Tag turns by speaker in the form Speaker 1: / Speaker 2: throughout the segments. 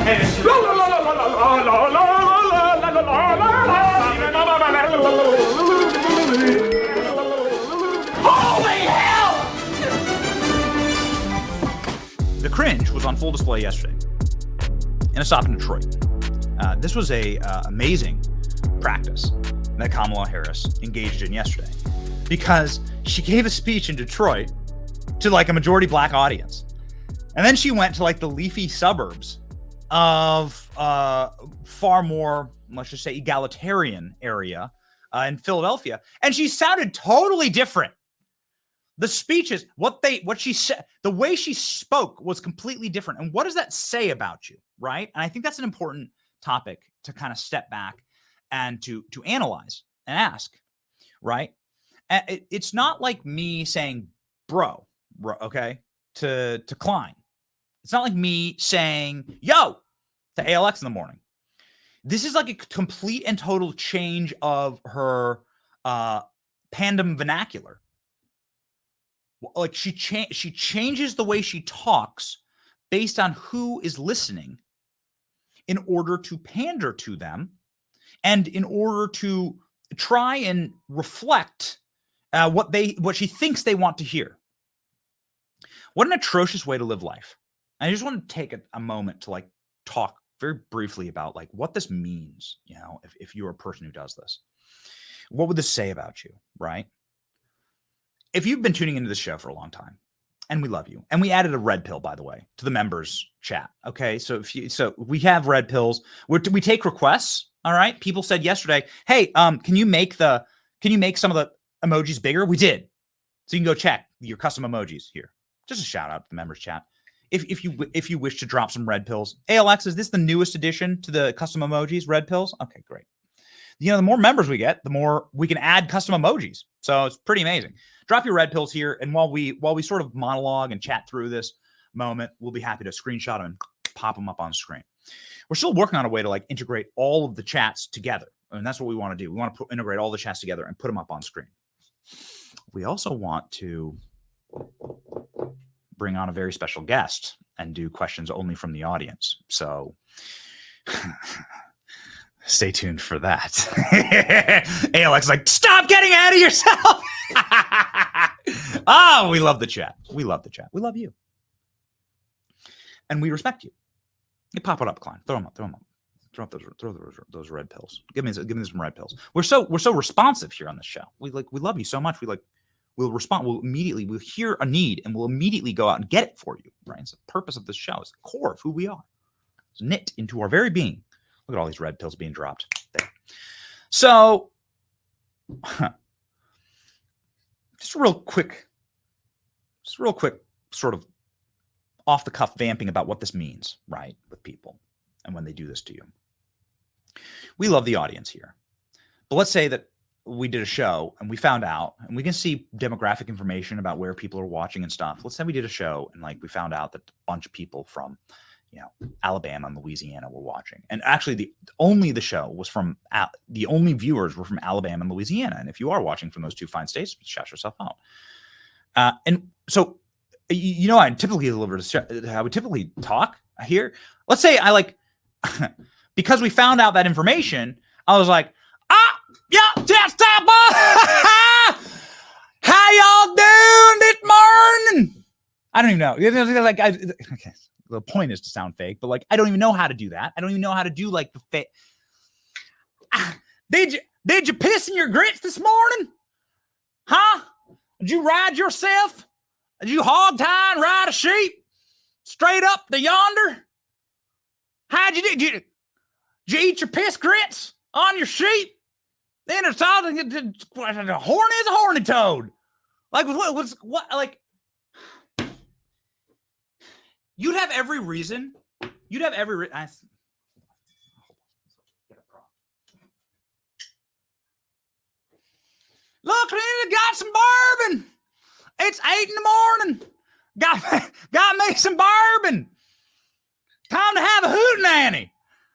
Speaker 1: And it's la la la la la la la la la la la. Holy hell!
Speaker 2: The Cringe was on full display yesterday in a stop in Detroit. This was a amazing practice that Kamala Harris engaged in yesterday because she gave a speech in Detroit to like a majority black audience. And then she went to like the leafy suburbs of far more, let's just say, egalitarian area in Philadelphia. And she sounded totally different. The speeches, what she said, the way she spoke was completely different. And what does that say about you, right? And I think that's an important topic to kind of step back and to analyze and ask, right? It's not like me saying, bro, okay, to Klein. It's not like me saying, yo, to ALX in the morning. This is like a complete and total change of her pandem vernacular. Like she changes the way she talks based on who is listening in order to pander to them and in order to try and reflect what she thinks they want to hear. What an atrocious way to live life. And I just want to take a moment to like talk very briefly about like what this means, you know, if you're a person who does this. What would this say about you, right? If you've been tuning into the show for a long time, and we love you, and we added a red pill, by the way, to the members chat. Okay, so we have red pills. We take requests. All right, people said yesterday, hey, can you make some of the emojis bigger? We did, so you can go check your custom emojis here. Just a shout out to the members chat. If you wish to drop some red pills, ALX, is this the newest addition to the custom emojis? Red pills? Okay, great. You know, the more members we get, the more we can add custom emojis. So it's pretty amazing. Drop your red pills here. And while we sort of monologue and chat through this moment, we'll be happy to screenshot them and pop them up on the screen. We're still working on a way to like integrate all of the chats together. And that's what we want to do. We want to integrate all the chats together and put them up on screen. We also want to bring on a very special guest and do questions only from the audience. So stay tuned for that. ALX is like, stop getting ahead of yourself. Oh, we love the chat. We love the chat. We love you. And we respect you. You pop it up, Klein. Throw them up. Throw those red pills. Give me some red pills. We're so responsive here on this show. We love you so much. We'll respond. We'll hear a need and we'll immediately go out and get it for you. Right? It's the purpose of this show. It's the core of who we are. It's knit into our very being. Look at all these red pills being dropped there. So, just real quick, sort of off the cuff vamping about what this means, right, with people and when they do this to you. We love the audience here. But let's say that we did a show and we found out, and we can see demographic information about where people are watching and stuff. Let's say we did a show and like we found out that a bunch of people from, you know, Alabama and Louisiana were watching. And actually the only viewers were from Alabama and Louisiana. And if you are watching from those two fine states, shout yourself out. And so, you know, I would typically talk here. Let's say I like, because we found out that information, I was like, yeah, stop. How y'all doing this morning? I don't even know. Like, okay. The point is to sound fake, but like, I don't even know how to do that. I don't even know how to do like the fake. Did you piss in your grits this morning? Huh? Did you ride yourself? Did you hog tie and ride a sheep straight up to yonder? How'd you do? Did you eat your piss grits on your sheep? Then it's all a horny is a horny toad. Like what like. You'd have every reason. Look, we got some bourbon. It's 8 a.m. Got me some bourbon. Time to have a hootenanny.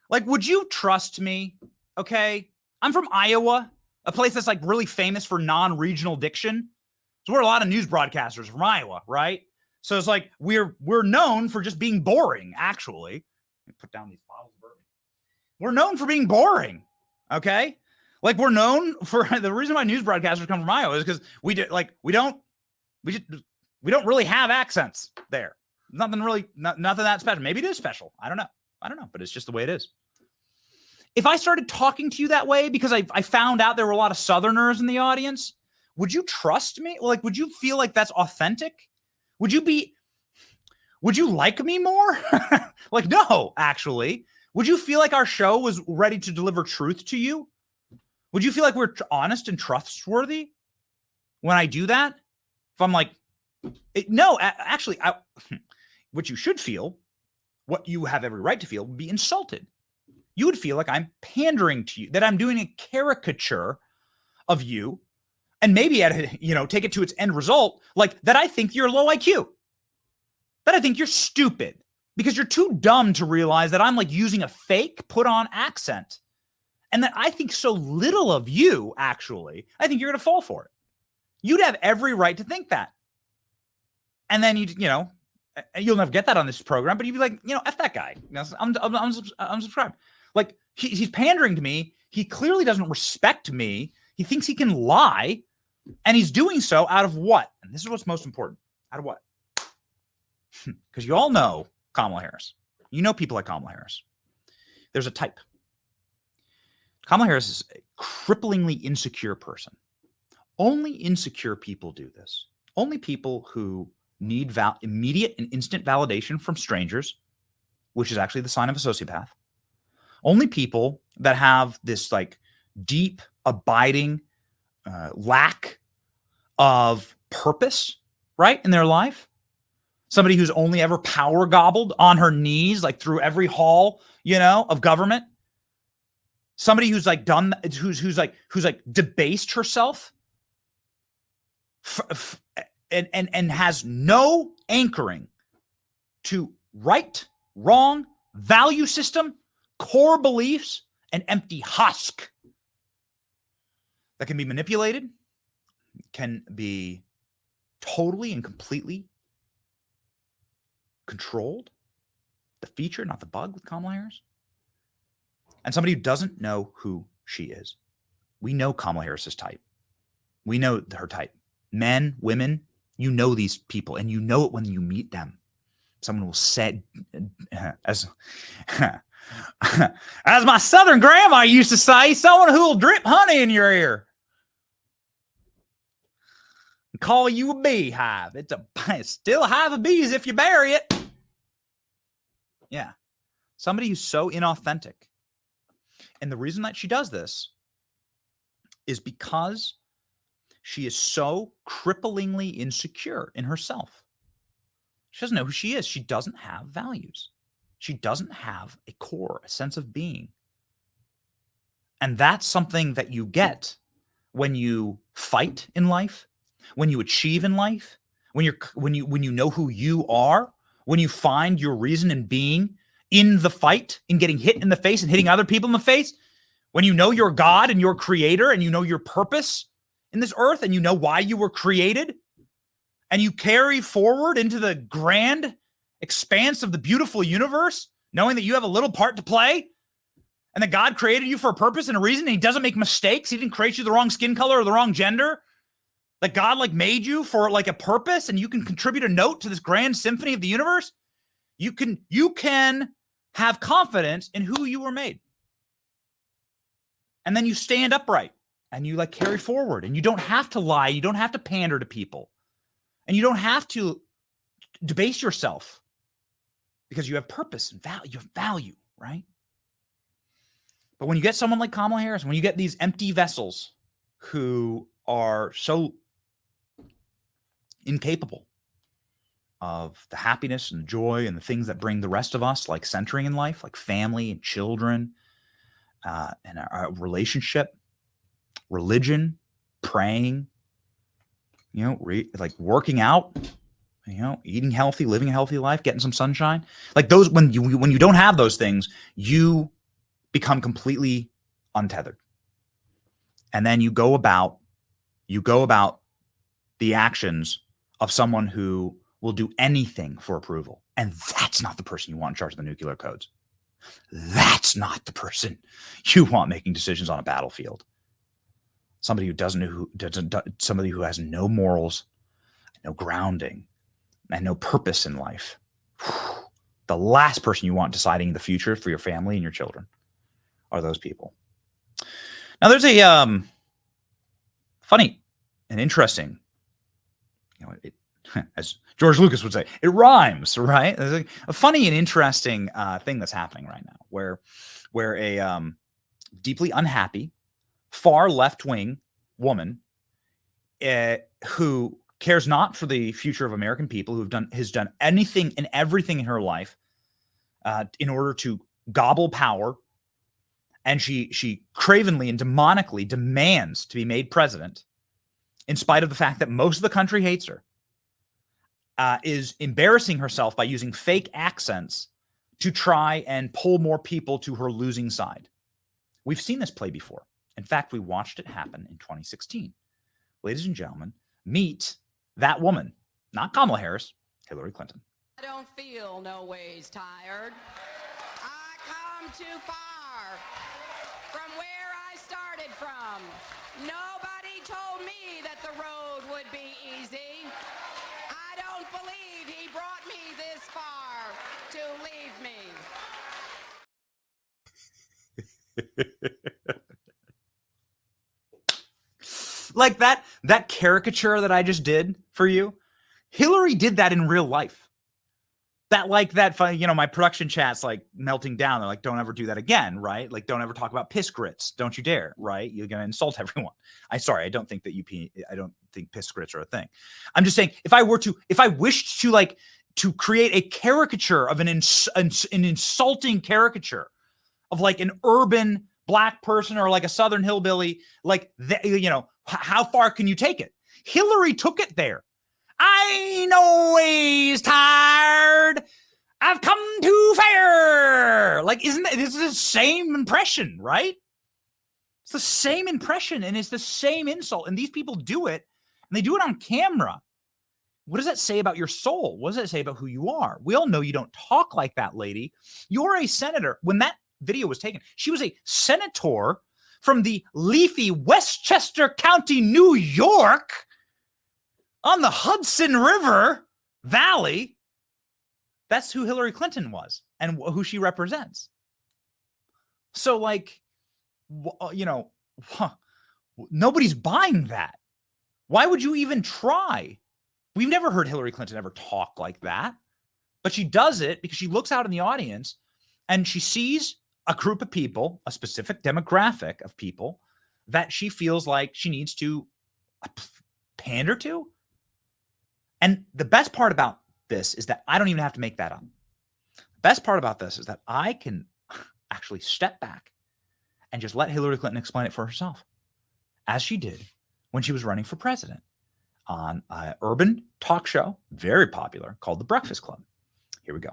Speaker 2: Like, would you trust me? Okay, I'm from Iowa, a place that's like really famous for non-regional diction. So we're a lot of news broadcasters from Iowa, right? So it's like we're known for just being boring, actually. Put down these bottles of bourbon. We're known for being boring. Okay. Like we're known for the reason why news broadcasters come from Iowa is because we don't really have accents there. Nothing that special. Maybe it is special. I don't know, but it's just the way it is. If I started talking to you that way because I found out there were a lot of Southerners in the audience, would you trust me? Like, would you feel like that's authentic? Would you like me more? Like, no, actually. Would you feel like our show was ready to deliver truth to you? Would you feel like we're honest and trustworthy when I do that? If I'm like, no, actually, what you should feel, what you have every right to feel, would be insulted. You would feel like I'm pandering to you, that I'm doing a caricature of you, and maybe take it to its end result, like that I think you're low IQ, that I think you're stupid because you're too dumb to realize that I'm like using a fake put on accent, and that I think so little of you, actually, I think you're going to fall for it. You'd have every right to think that. And then you'll never get that on this program, but you'd be like, F that guy. I'm subscribed. Like he's pandering to me. He clearly doesn't respect me. He thinks he can lie, and he's doing so out of what? And this is what's most important. Out of what? Because you all know Kamala Harris. You know people like Kamala Harris. There's a type. Kamala Harris is a cripplingly insecure person. Only insecure people do this. Only people who need immediate and instant validation from strangers, which is actually the sign of a sociopath. Only people that have this like deep, abiding lack of purpose, right, in their life. Somebody who's only ever power gobbled on her knees, like through every hall, of government. Somebody who's like done, who's like debased herself, and has no anchoring to right, wrong, value system, core beliefs, an empty husk that can be manipulated, can be totally and completely controlled. The feature, not the bug, with Kamala Harris. And somebody who doesn't know who she is. We know Kamala Harris's type. We know her type. Men, women, you know these people, and you know it when you meet them. Someone will say, as my Southern grandma used to say, someone who will drip honey in your ear and call you a beehive. It's still a hive of bees if you bury it. Yeah. Somebody who's so inauthentic. And the reason that she does this is because she is so cripplingly insecure in herself. She doesn't know who she is. She doesn't have values. She doesn't have a core, a sense of being. And that's something that you get when you fight in life, when you achieve in life, when you know who you are, when you find your reason in being in the fight, in getting hit in the face and hitting other people in the face, when you know your God and your creator and you know your purpose in this earth and you know why you were created, and you carry forward into the grand expanse of the beautiful universe, knowing that you have a little part to play and that God created you for a purpose and a reason, and he doesn't make mistakes. He didn't create you the wrong skin color or the wrong gender. That God like made you for like a purpose, and you can contribute a note to this grand symphony of the universe. You can have confidence in who you were made. And then you stand upright and you like carry forward, and you don't have to lie. You don't have to pander to people, and you don't have to debase yourself because you have purpose and value. You have value, right? But when you get someone like Kamala Harris, when you get these empty vessels who are so incapable of the happiness and joy and the things that bring the rest of us, like centering in life, like family and children, and our relationship, religion, praying, like working out, eating healthy, living a healthy life, getting some sunshine. Like those, when you don't have those things, you become completely untethered. And then you go about the actions of someone who will do anything for approval. And that's not the person you want in charge of the nuclear codes. That's not the person you want making decisions on a battlefield. Somebody who somebody who has no morals, no grounding, and no purpose in life. The last person you want deciding the future for your family and your children are those people. Now, there's a funny and interesting, as George Lucas would say, it rhymes, right? There's a funny and interesting thing that's happening right now, where a deeply unhappy, far left-wing woman who cares not for the future of American people, has done anything and everything in her life in order to gobble power, and she cravenly and demonically demands to be made president, in spite of the fact that most of the country hates her, is embarrassing herself by using fake accents to try and pull more people to her losing side. We've seen this play before. In fact, we watched it happen in 2016. Ladies and gentlemen, meet that woman, not Kamala Harris, Hillary Clinton.
Speaker 3: I don't feel no ways tired. I come too far from where I started from. Nobody told me that the road would be easy. I don't believe he brought me this far to leave me.
Speaker 2: Like that caricature that I just did for you, Hillary did that in real life. My production chat's like melting down. They're like, don't ever do that again, right? Like, don't ever talk about piss grits. Don't you dare, right? You're going to insult everyone. I don't think piss grits are a thing. I'm just saying, if I wished to create a caricature of an insulting caricature of like an urban black person or like a Southern hillbilly, how far can you take it? Hillary took it there. I ain't always tired. I've come too far. This is the same impression, right? It's the same impression, and it's the same insult. And these people do it, and they do it on camera. What does that say about your soul? What does that say about who you are? We all know you don't talk like that, lady. You're a senator. When that video was taken, she was a senator from the leafy Westchester County, New York, on the Hudson River Valley. That's who Hillary Clinton was and who she represents. So, nobody's buying that. Why would you even try? We've never heard Hillary Clinton ever talk like that, but she does it because she looks out in the audience and she sees a group of people, a specific demographic of people that she feels like she needs to pander to. And the best part about this is that I don't even have to make that up. The best part about this is that I can actually step back and just let Hillary Clinton explain it for herself, as she did when she was running for president on an urban talk show, very popular, called The Breakfast Club. Here we go.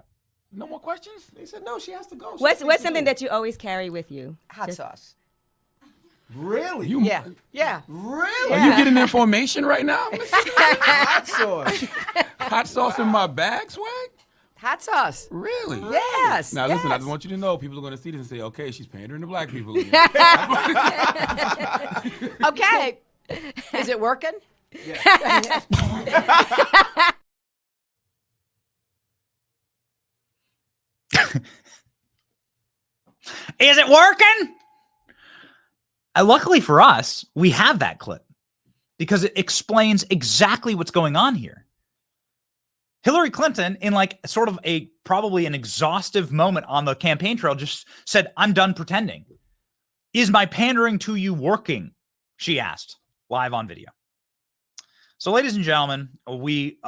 Speaker 4: No more questions? They said no, she has to go.
Speaker 5: What's something that you always carry with you?
Speaker 3: Hot sauce.
Speaker 4: Really?
Speaker 3: Yeah.
Speaker 4: Really?
Speaker 3: Yeah.
Speaker 4: Are you getting information right now? Hot sauce. Hot sauce in my bag, Swag?
Speaker 3: Hot sauce.
Speaker 4: Really?
Speaker 3: Yes.
Speaker 4: Now listen, I
Speaker 3: yes.
Speaker 4: just want you to know, people are going to see this and say, okay, she's pandering to black people.
Speaker 3: Okay. Is it working?
Speaker 4: Yeah.
Speaker 2: Is it working? Luckily for us, we have that clip because it explains exactly what's going on here. Hillary Clinton, in sort of probably an exhaustive moment on the campaign trail, just said, "I'm done pretending." Is my pandering to you working? She asked live on video. So, ladies and gentlemen, we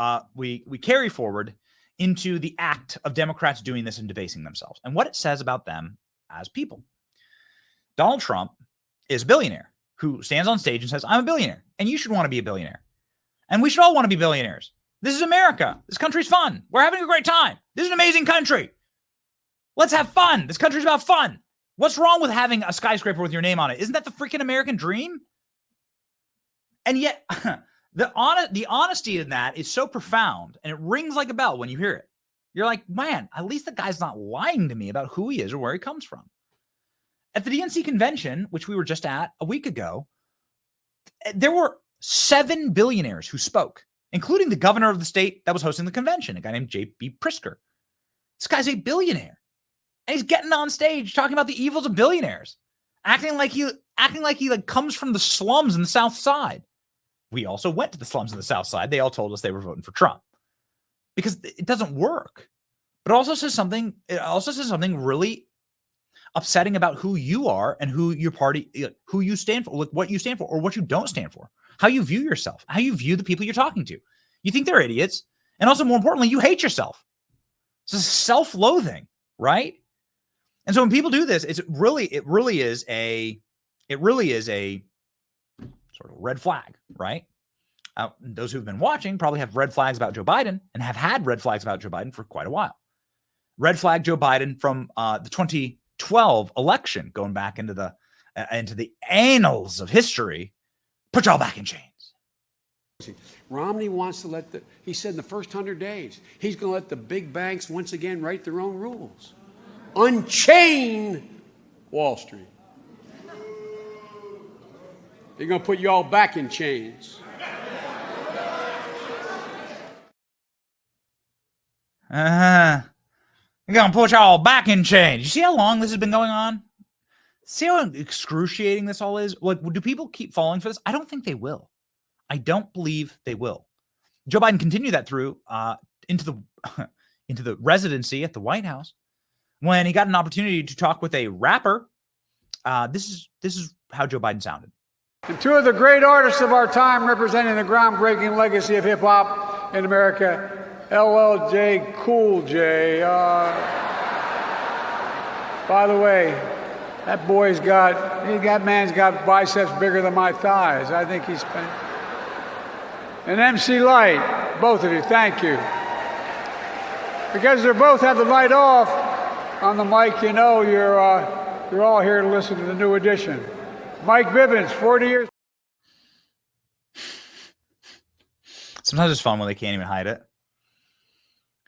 Speaker 2: carry forward into the act of Democrats doing this and debasing themselves and what it says about them as people. Donald Trump is a billionaire who stands on stage and says, "I'm a billionaire, and you should want to be a billionaire. And we should all want to be billionaires. This is America. This country's fun. We're having a great time. This is an amazing country. Let's have fun. This country's about fun. What's wrong with having a skyscraper with your name on it? Isn't that the freaking American dream?" And yet, the honesty in that is so profound, and it rings like a bell when you hear it. You're like, man, at least the guy's not lying to me about who he is or where he comes from. At the DNC convention, which we were just at a week ago, there were 7 billionaires who spoke, including the governor of the state that was hosting the convention, a guy named J.B. Pritzker. This guy's a billionaire. And he's getting on stage talking about the evils of billionaires, acting like he comes from the slums in the South Side. We also went to the slums in the South Side. They all told us they were voting for Trump because it doesn't work. But it also says something really upsetting about who you are and who your party, who you stand for, what you stand for, or what you don't stand for, how you view yourself, how you view the people you're talking to. You think they're idiots. And also, more importantly, you hate yourself. It's self-loathing, right? And so when people do this, it really is a sort of red flag, right? Those who've been watching probably have red flags about Joe Biden and have had red flags about Joe Biden for quite a while. Red flag Joe Biden from the 2012 election, going back into the annals of history. Put y'all back in chains.
Speaker 6: Romney wants to he said in the first 100 days, he's going to let the big banks once again write their own rules. Unchain Wall Street. They're going to put you all back in chains.
Speaker 2: They're going to put y'all back in chains. You see how long this has been going on? See how excruciating this all is? Like, do people keep falling for this? I don't think they will. I don't believe they will. Joe Biden continued that through into the residency at the White House when he got an opportunity to talk with a rapper. This is how Joe Biden sounded.
Speaker 7: And two of the great artists of our time representing the groundbreaking legacy of hip-hop in America, LL Cool J. By the way, that man's got biceps bigger than my thighs. I think he's spent. And MC Light, both of you, thank you. Because they both have the light off on the mic, you know you're all here to listen to the new edition. Mike Bivens, 40 years.
Speaker 2: Sometimes it's fun when they can't even hide it.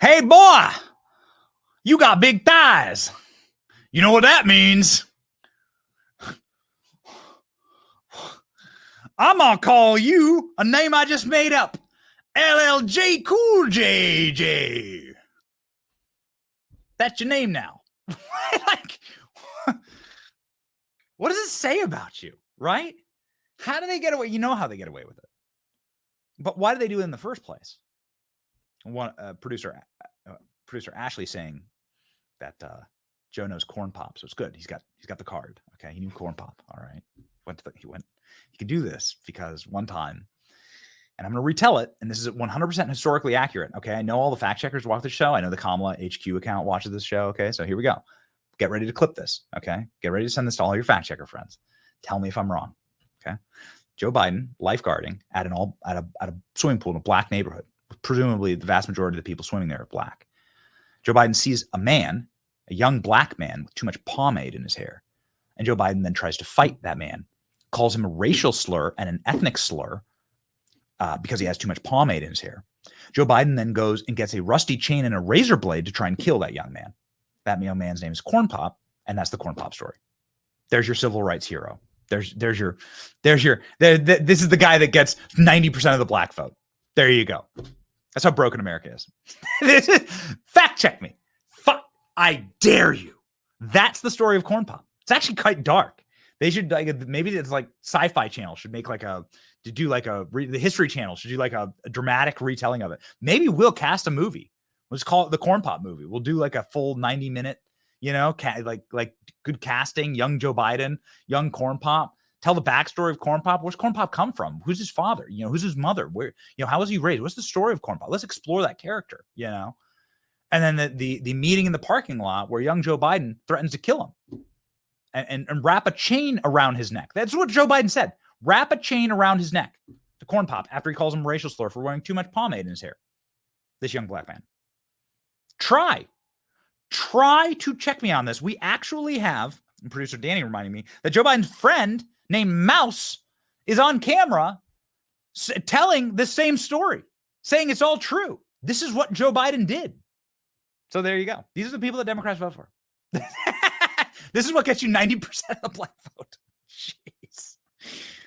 Speaker 2: Hey, boy, you got big thighs. You know what that means? I'm going to call you a name I just made up. LLJ Cool JJ. That's your name now. Like, what does it say about you, right? How do they get away? You know how they get away with it. But why do they do it in the first place? One producer Ashley saying that Joe knows corn pop, so it's good. He's got the card. Okay, he knew corn pop. All right, he could do this because one time, and I'm going to retell it, and this is 100% historically accurate. Okay, I know all the fact checkers watch the show. I know the Kamala HQ account watches this show. Okay, so here we go. Get ready to clip this. Okay, get ready to send this to all your fact checker friends. Tell me if I'm wrong. Okay, Joe Biden lifeguarding at a swimming pool in a black neighborhood. Presumably, the vast majority of the people swimming there are black. Joe Biden sees a young black man with too much pomade in his hair. And Joe Biden then tries to fight that man, calls him a racial slur and an ethnic slur because he has too much pomade in his hair. Joe Biden then goes and gets a rusty chain and a razor blade to try and kill that young man. That young man's name is Corn Pop, and that's the Corn Pop story. There's your civil rights hero. This is the guy that gets 90% of the black vote. There you go. That's how broken America is. Fact check me. I dare you. That's the story of Corn Pop. It's actually quite dark. They should maybe it's like Sci-Fi Channel should make the History Channel should do like a dramatic retelling of it. Maybe we'll cast a movie. Let's call it the Corn Pop movie. We'll do like a full 90-minute, like good casting, young Joe Biden, young Corn Pop. Tell the backstory of Corn Pop. Where's Corn Pop come from? Who's his father? Who's his mother? Where, how was he raised? What's the story of Corn Pop? Let's explore that character, And then the meeting in the parking lot where young Joe Biden threatens to kill him and wrap a chain around his neck. That's what Joe Biden said. Wrap a chain around his neck to Corn Pop after he calls him a racial slur for wearing too much pomade in his hair. This young black man. Try to check me on this. We actually have, and producer Danny reminding me, that Joe Biden's friend named Mouse is on camera telling the same story, saying it's all true. This is what Joe Biden did. So there you go. These are the people that Democrats vote for. This is what gets you 90% of the black vote. Jeez.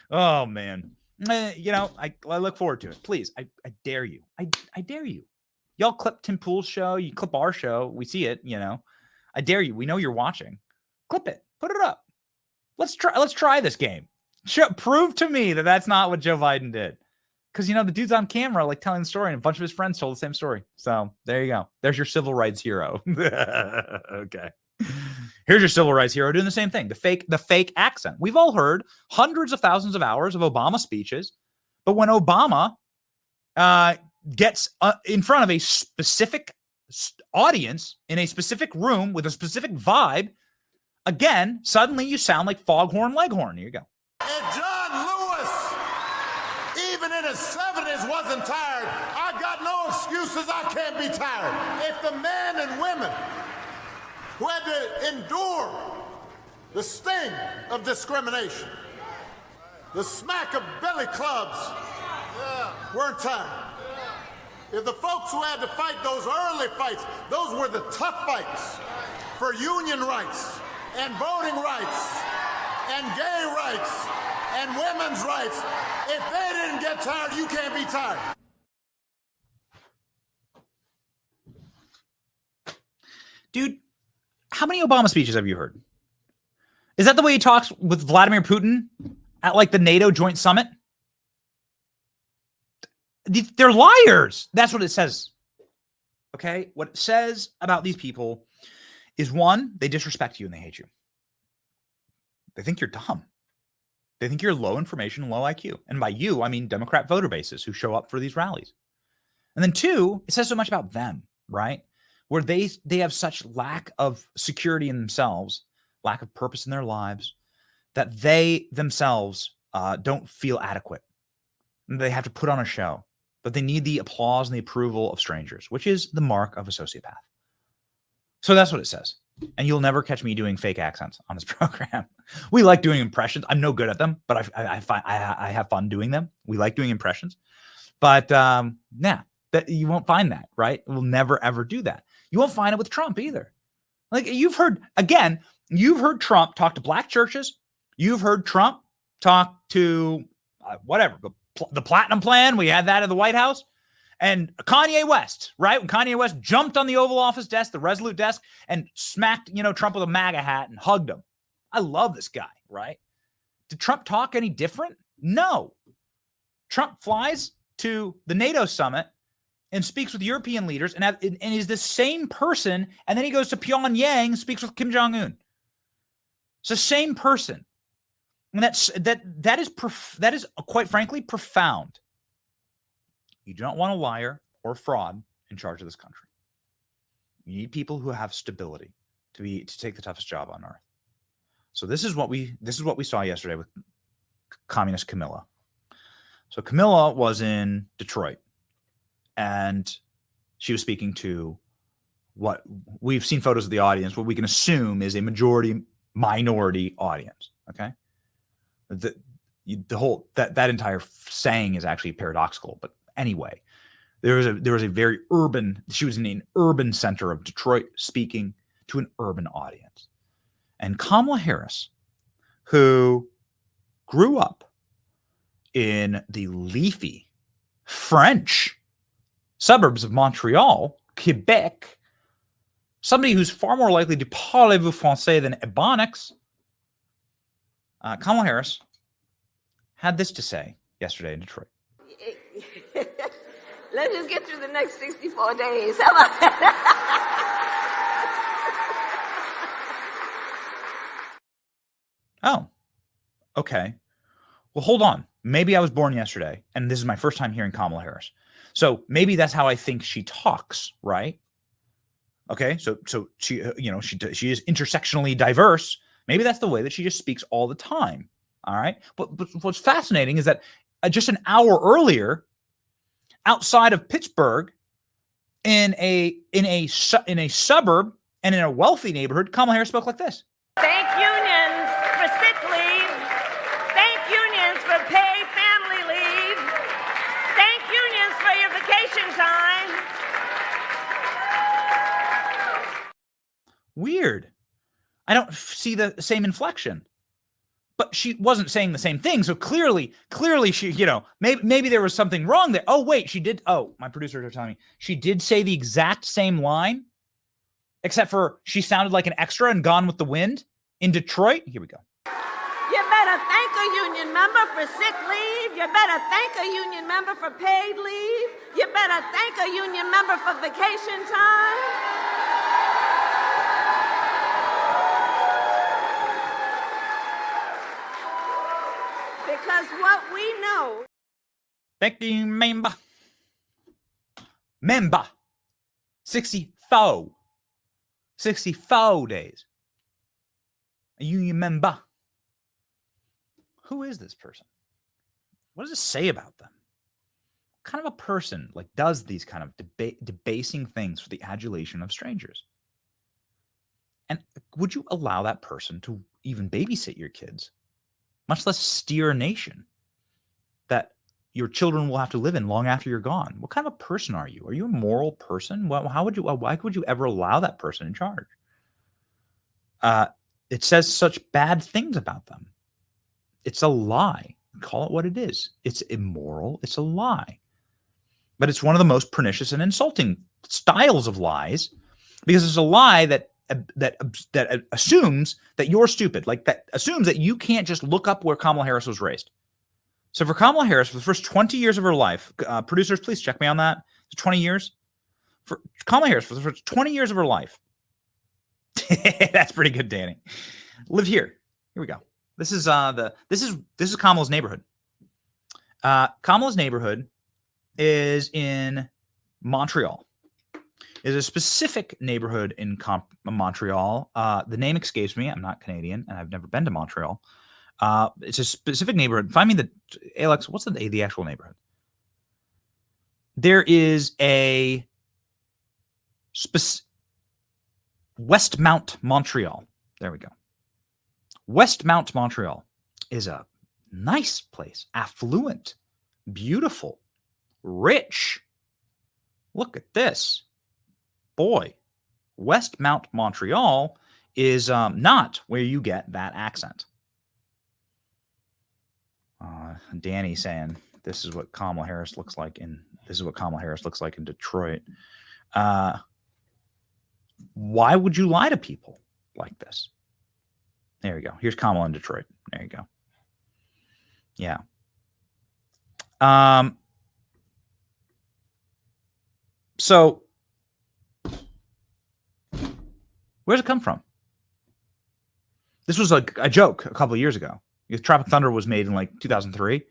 Speaker 2: Oh, man. I look forward to it. Please, I dare you. I dare you. Y'all clip Tim Pool's show. You clip our show. We see it, I dare you. We know you're watching. Clip it. Put it up. Let's try this game. Prove to me that that's not what Joe Biden did. Because, the dude's on camera, like, telling the story, and a bunch of his friends told the same story. So there you go. There's your civil rights hero. Okay. Here's your civil rights hero doing the same thing. The fake accent. We've all heard hundreds of thousands of hours of Obama speeches. But when Obama gets in front of a specific audience in a specific room with a specific vibe, again, suddenly you sound like Foghorn Leghorn. Here you go.
Speaker 8: If John Lewis, even in his 70s, wasn't tired, I got no excuses. I can't be tired. If the men and women who had to endure the sting of discrimination, the smack of belly clubs, weren't tired. If the folks who had to fight those early fights, those were the tough fights for union rights and voting rights and gay rights and women's rights. If they didn't get tired, you can't be tired.
Speaker 2: Dude, how many Obama speeches have you heard? Is that the way he talks with Vladimir Putin at like the NATO joint summit? They're liars. That's what it says. Okay? What it says about these people is, one, they disrespect you and they hate you. They think you're dumb. They think you're low information, low IQ. And by you, I mean Democrat voter bases who show up for these rallies. And then two, it says so much about them, right? Where they have such lack of security in themselves, lack of purpose in their lives, that they themselves don't feel adequate. And they have to put on a show. But they need the applause and the approval of strangers, which is the mark of a sociopath. So that's what it says. And you'll never catch me doing fake accents on this program. We like doing impressions. I'm no good at them, but I have fun doing them. We like doing impressions. But that you won't find that, right? We'll never, ever do that. You won't find it with Trump either. Like you've heard Trump talk to black churches. You've heard Trump talk to the Platinum Plan. We had that at the White House. And Kanye West, right? When Kanye West jumped on the Oval Office desk, the Resolute desk, and smacked, Trump with a MAGA hat and hugged him. I love this guy, right? Did Trump talk any different? No. Trump flies to the NATO summit and speaks with European leaders and is the same person. And then he goes to Pyongyang and speaks with Kim Jong-un. It's the same person. And that is quite frankly profound. You do not want a liar or fraud in charge of this country. You need people who have stability to take the toughest job on earth. So this is what we saw yesterday with Communist Camilla. So Camilla was in Detroit, and she was speaking to what we've seen photos of the audience, what we can assume is a minority audience. Okay. The whole that entire saying is actually paradoxical, but anyway, there was a very urban. She was in an urban center of Detroit, speaking to an urban audience, and Kamala Harris, who grew up in the leafy French suburbs of Montreal, Quebec, somebody who's far more likely to parlez-vous français than Ebonics. Kamala Harris had this to say yesterday in Detroit.
Speaker 9: Let's just get through the next 64 days. How about that?
Speaker 2: Oh, okay. Well, hold on. Maybe I was born yesterday, and this is my first time hearing Kamala Harris. So maybe that's how I think she talks, right? Okay, so she she is intersectionally diverse. Maybe that's the way that she just speaks all the time. All right. But what's fascinating is that just an hour earlier, outside of Pittsburgh, in a suburb and in a wealthy neighborhood, Kamala Harris spoke like this.
Speaker 9: Thank unions for sick leave. Thank unions for paid family leave. Thank unions for your vacation time.
Speaker 2: Weird. I don't see the same inflection. But she wasn't saying the same thing. So clearly she, maybe there was something wrong there. Oh, wait, she did. Oh, my producers are telling me she did say the exact same line, except for she sounded like an extra in Gone with the Wind in Detroit. Here we go.
Speaker 9: You better thank a union member for sick leave. You better thank a union member for paid leave. You better thank a union member for vacation time. Because what we know.
Speaker 2: Thank you, member. Member. 64. 64 days. A union member. Who is this person? What does it say about them? What kind of a person does these kind of debasing things for the adulation of strangers? And would you allow that person to even babysit your kids? Much less steer a nation that your children will have to live in long after you're gone. What kind of a person are you? Are you a moral person? Why would you ever allow that person in charge? It says such bad things about them. It's a lie. Call it what it is. It's immoral. It's a lie. But it's one of the most pernicious and insulting styles of lies, because it's a lie that assumes that you're stupid, that assumes that you can't just look up where Kamala Harris was raised. So for Kamala Harris, for the first 20 years of her life, producers, please check me on that. 20 years for Kamala Harris for the first 20 years of her life. That's pretty good, Danny. Lived here. Here we go. This is Kamala's neighborhood. Kamala's neighborhood is in Montreal. Is a specific neighborhood in Montreal. The name escapes me. I'm not Canadian, and I've never been to Montreal. It's a specific neighborhood. Find me Alex, what's the actual neighborhood? There is a Westmount, Montreal. There we go. Westmount, Montreal is a nice place, affluent, beautiful, rich. Look at this. Boy, Westmount, Montreal is not where you get that accent. Danny saying this is what Kamala Harris looks like in Detroit. Why would you lie to people like this? There you go. Here's Kamala in Detroit. There you go. Yeah. So where's it come from? This was a joke a couple of years ago. Tropic Thunder was made in 2003.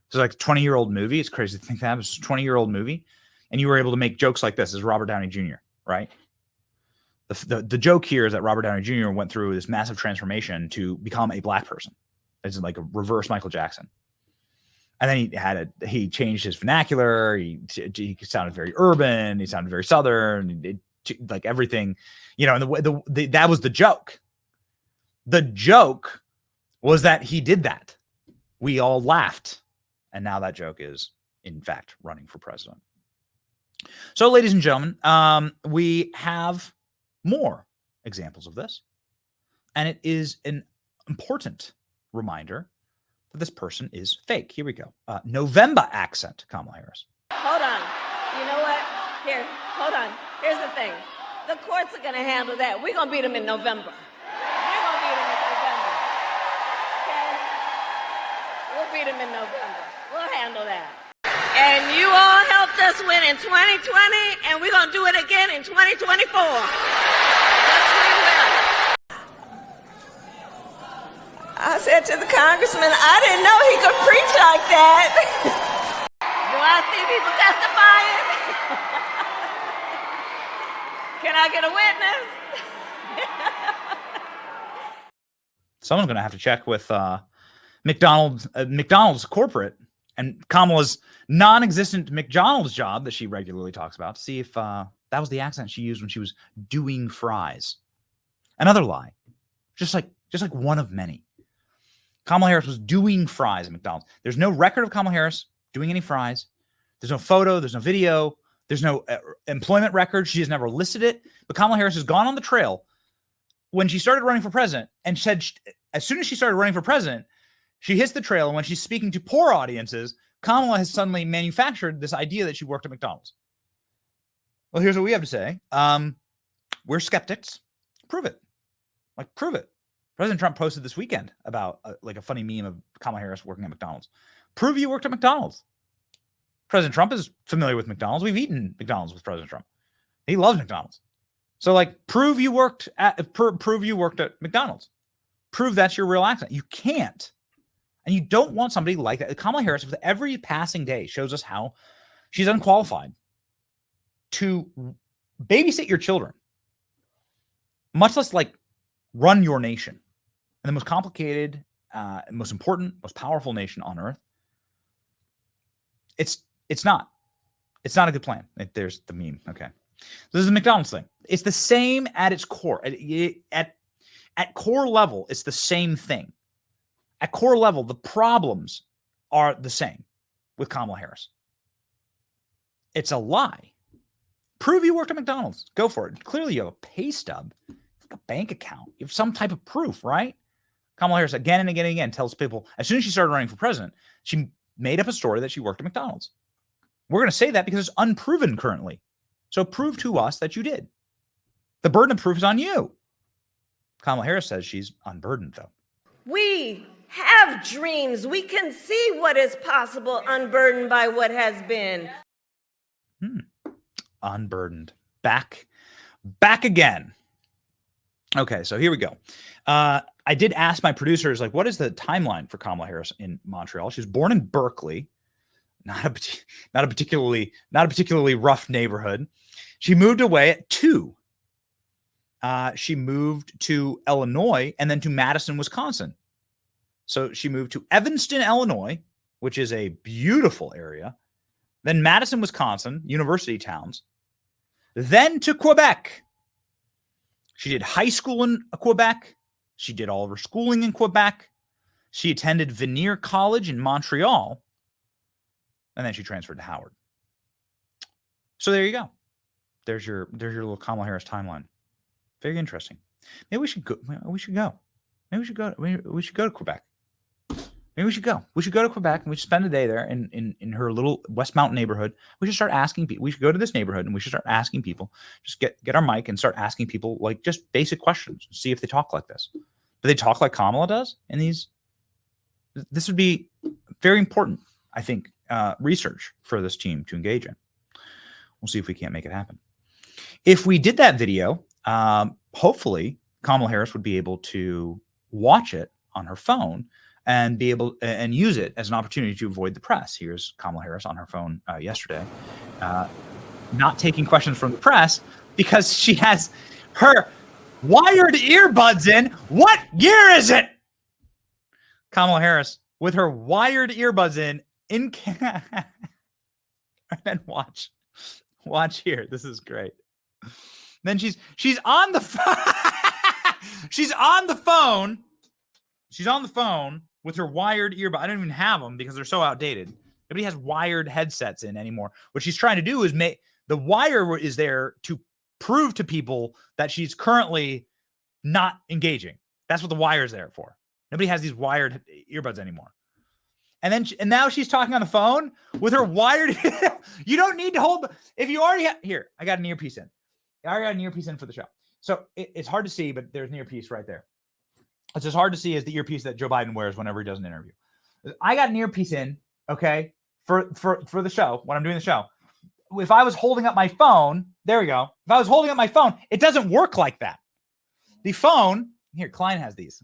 Speaker 2: It's a 20-year-old movie. It's crazy to think that. It was a 20-year-old movie. And you were able to make jokes like this as Robert Downey Jr., right? The joke here is that Robert Downey Jr. went through this massive transformation to become a black person. It's like a reverse Michael Jackson. And then he changed his vernacular. He sounded very urban. He sounded very Southern. Everything, and that was the joke. The joke was that he did that. We all laughed. And now that joke is, in fact, running for president. So, ladies and gentlemen, we have more examples of this. And it is an important reminder that this person is fake. Here we go. November accent, Kamala Harris.
Speaker 9: Hold on. You know what? Here, hold on. Here's the thing. The courts are going to handle that. We're going to beat them in November. We're going to beat them in November. Okay? We'll beat them in November. We'll handle that. And you all helped us win in 2020, and we're going to do it again in 2024. Yes, we will. I said to the congressman, I didn't know he could preach like that. Do I see people testifying? Can I get a witness?
Speaker 2: Someone's going to have to check with McDonald's corporate and Kamala's non-existent McDonald's job that she regularly talks about to see if that was the accent she used when she was doing fries. Another lie, just like one of many. Kamala Harris was doing fries at McDonald's. There's no record of Kamala Harris doing any fries. There's no photo. There's no video. There's no employment record. She has never listed it. But Kamala Harris has gone on the trail when she started running for president and said, as soon as she started running for president, she hits the trail. And when she's speaking to poor audiences, Kamala has suddenly manufactured this idea that she worked at McDonald's. Well, here's what we have to say. We're skeptics. Prove it. Like, prove it. President Trump posted this weekend about like a funny meme of Kamala Harris working at McDonald's. Prove you worked at McDonald's. President Trump is familiar with McDonald's. We've eaten McDonald's with President Trump. He loves McDonald's. So, like, prove you worked at McDonald's. Prove that's your real accent. You can't. And you don't want somebody like that. Kamala Harris, with every passing day, shows us how she's unqualified to babysit your children, much less like run your nation. And the most complicated, most important, most powerful nation on earth. It's not a good plan. There's the meme. Okay. This is the McDonald's thing. It's the same at its core. At core level, it's the same thing. At core level, the problems are the same with Kamala Harris. It's a lie. Prove you worked at McDonald's. Go for it. Clearly, you have a pay stub, like a bank account. You have some type of proof, right? Kamala Harris again and again and again tells people, as soon as she started running for president, she made up a story that she worked at McDonald's. We're going to say that because it's unproven currently. So prove to us that you did. The burden of proof is on you. Kamala Harris says she's unburdened, though.
Speaker 9: We have dreams. We can see what is possible, unburdened by what has been.
Speaker 2: Unburdened. Back again. Okay, so here we go. I did ask my producers, like, what is the timeline for Kamala Harris in Montreal? She was born in Berkeley, not a particularly rough neighborhood. She moved away at 2. She moved to Illinois and then to Madison, Wisconsin. So she moved to Evanston, Illinois, which is a beautiful area. Then Madison, Wisconsin, university towns. Then to Quebec. She did high school in Quebec. She did all of her schooling in Quebec. She attended Vanier College in Montreal. And then she transferred to Howard. So there you go. There's your little Kamala Harris timeline. Very interesting. Maybe we should go. Maybe we should go to Quebec. Maybe we should go. We should go to Quebec and we should spend a day there in her little West Mountain neighborhood. We should start asking people. We should go to this neighborhood and we should start asking people. Just get our mic and start asking people like just basic questions. See if they talk like this. Do they talk like Kamala does? In these, this would be very important, I think, research for this team to engage in. We'll see if we can't make it happen. If we did that video, hopefully Kamala Harris would be able to watch it on her phone and be able and use it as an opportunity to avoid the press. Here's Kamala Harris on her phone yesterday, not taking questions from the press because she has her wired earbuds in. What year is it? Kamala Harris with her wired earbuds in and watch here. This is great. Then she's on the phone. She's on the phone. She's on the phone with her wired earbud. I don't even have them because they're so outdated. Nobody has wired headsets in anymore. What she's trying to do is make the wire is there to prove to people that she's currently not engaging. That's what the wire is there for. Nobody has these wired earbuds anymore. And now she's talking on the phone with her wired. You don't need to hold. If you already have here, I got an earpiece in. I already got an earpiece in for the show. So it's hard to see, but there's an earpiece right there. It's as hard to see as the earpiece that Joe Biden wears whenever he does an interview. I got an earpiece in, okay, for the show, when I'm doing the show. If I was holding up my phone, there we go. If I was holding up my phone, it doesn't work like that. The phone, here, Klein has these,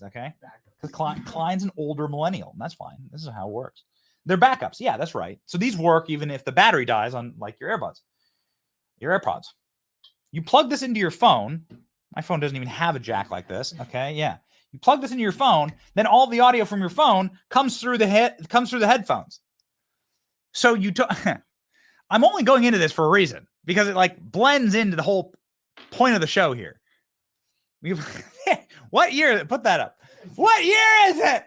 Speaker 2: okay? Because Klein's an older millennial, and that's fine. This is how it works. They're backups. Yeah, that's right. So these work even if the battery dies on, like, your AirPods. You plug this into your phone. My phone doesn't even have a jack like this. Okay, yeah. You plug this into your phone, then all the audio from your phone comes through the headphones. So I'm only going into this for a reason because it like blends into the whole point of the show here. What year? Put that up. What year is it?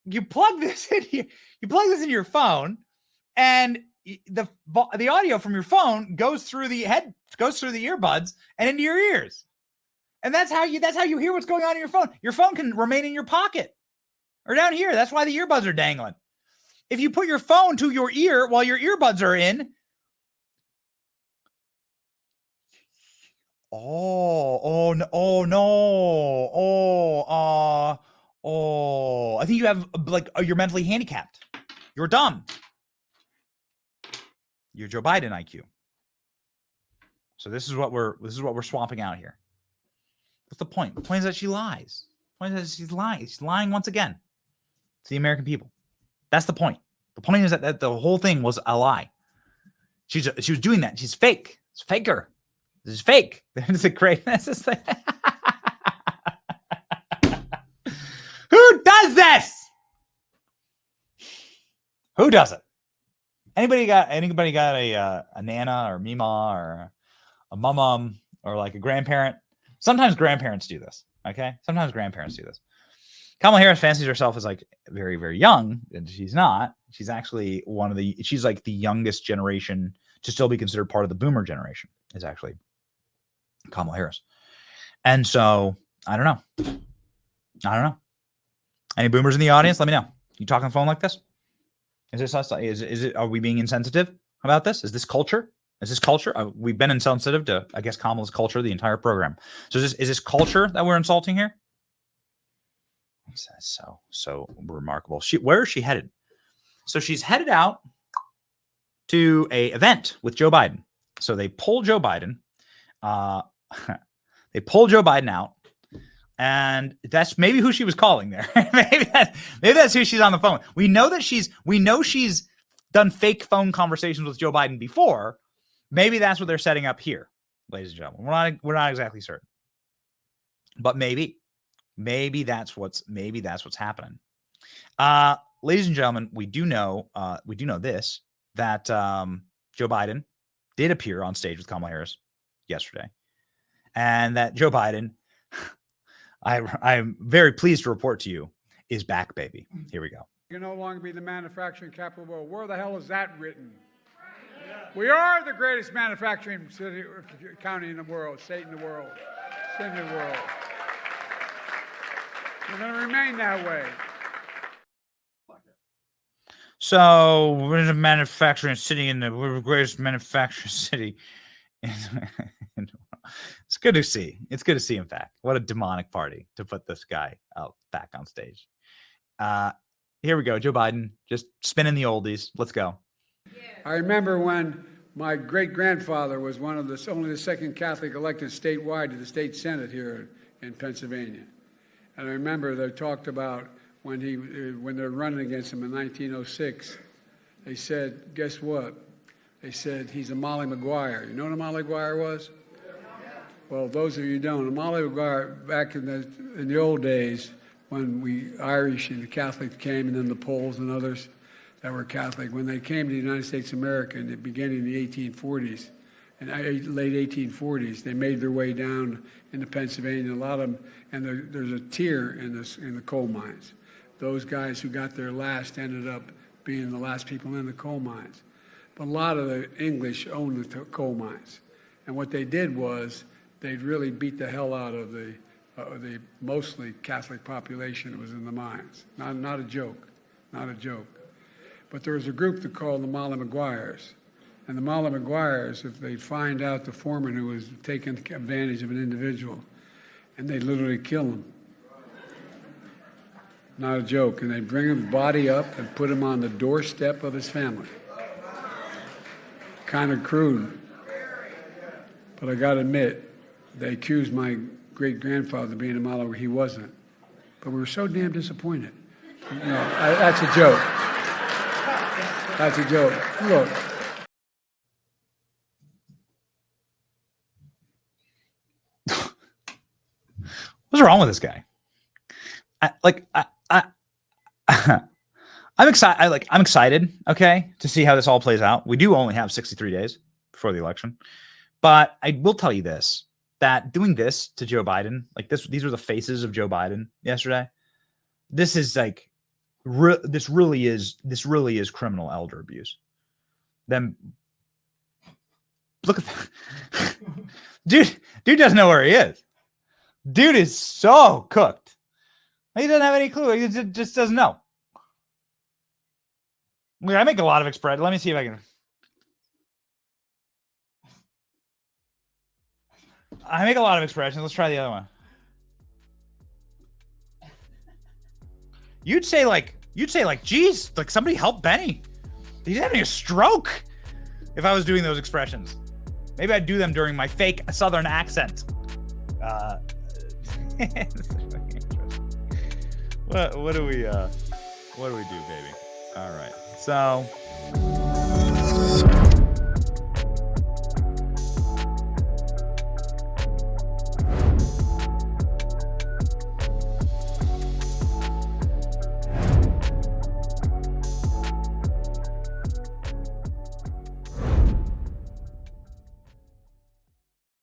Speaker 2: You plug this in here. You plug this into your phone, and the audio from your phone goes through the earbuds and into your ears. And that's how you hear what's going on in your phone. Your phone can remain in your pocket or down here. That's why the earbuds are dangling. If you put your phone to your ear while your earbuds are in, I think you have you're mentally handicapped. You're dumb. You're Joe Biden IQ. So this is what we're swapping out here. What's the point? The point is that she lies. The point is that she's lying. She's lying once again to the American people. That's the point. The point is that the whole thing was a lie. She was doing that. She's fake. It's faker. This is fake. This is great. This is Who does this? Who does it? Anybody got a nana or mima or a mum or like a grandparent? Sometimes grandparents do this. Okay. Sometimes grandparents do this. Kamala Harris fancies herself as like very, very young, and she's not. She's actually she's like the youngest generation to still be considered part of the boomer generation is actually Kamala Harris. And so I don't know. Any boomers in the audience? Let me know. You talk on the phone like this? Is this us? Is it? Are we being insensitive about this? Is this culture? Is this culture? We've been insensitive to, I guess, Kamala's culture the entire program. So is this culture that we're insulting here? So remarkable. Where is she headed? So she's headed out to a event with Joe Biden. So they pull Joe Biden. They pull Joe Biden out, and that's maybe who she was calling there. maybe that's who she's on the phone. We know she's done fake phone conversations with Joe Biden before. Maybe that's what they're setting up here, ladies and gentlemen. We're not exactly certain, but maybe that's what's happening. Ladies and gentlemen, we do know this, that Joe Biden did appear on stage with Kamala Harris yesterday, and that Joe Biden, I'm very pleased to report to you, is back, baby. Here we go.
Speaker 7: You can no longer be the manufacturing capital of the world. Where the hell is that written? We are the greatest manufacturing county in the world, state in the world, city in the world. We're going to remain that way.
Speaker 2: So we're in a manufacturing city, we're the greatest manufacturing city. It's good to see. It's good to see, in fact. What a demonic party to put this guy out back on stage. Here we go. Joe Biden just spinning the oldies. Let's go.
Speaker 7: I remember when my great-grandfather was only the second Catholic elected statewide to the state Senate here in Pennsylvania. And I remember they talked about when they're running against him in 1906, they said, guess what? They said, he's a Molly Maguire. You know what a Molly Maguire was? Well, those of you who don't, a Molly Maguire, back in the old days, when we Irish and the Catholics came, and then the Poles and others that were Catholic, when they came to the United States of America in the beginning of the 1840s, and late 1840s, they made their way down into Pennsylvania. A lot of them, and there's a tier in the coal mines. Those guys who got there last ended up being the last people in the coal mines. But a lot of the English owned the coal mines, and what they did was they'd really beat the hell out of the mostly Catholic population that was in the mines. Not a joke, not a joke. But there was a group that called the Molly Maguires. And the Molly Maguires, if they'd find out the foreman who was taking advantage of an individual, and they'd literally kill him. Not a joke. And they'd bring his body up and put him on the doorstep of his family. Kind of crude. But I got to admit, they accused my great-grandfather of being a Molly. He wasn't. But we were so damn disappointed. That's a joke. That's a joke. Look.
Speaker 2: What's wrong with this guy? I'm excited. I'm excited. Okay, to see how this all plays out. We do only have 63 days before the election, but I will tell you this: that doing this to Joe Biden, like this, these were the faces of Joe Biden yesterday. This is like, this really is criminal elder abuse. Then look at that. dude doesn't know where he is. Dude is so cooked. He doesn't have any clue. He just doesn't know. I make a lot of expressions. Let me see if I can. I make a lot of expressions. Let's try the other one. You'd say like, geez, like somebody help Benny. He's having a stroke. If I was doing those expressions, maybe I'd do them during my fake Southern accent. What do we do, baby? All right, so.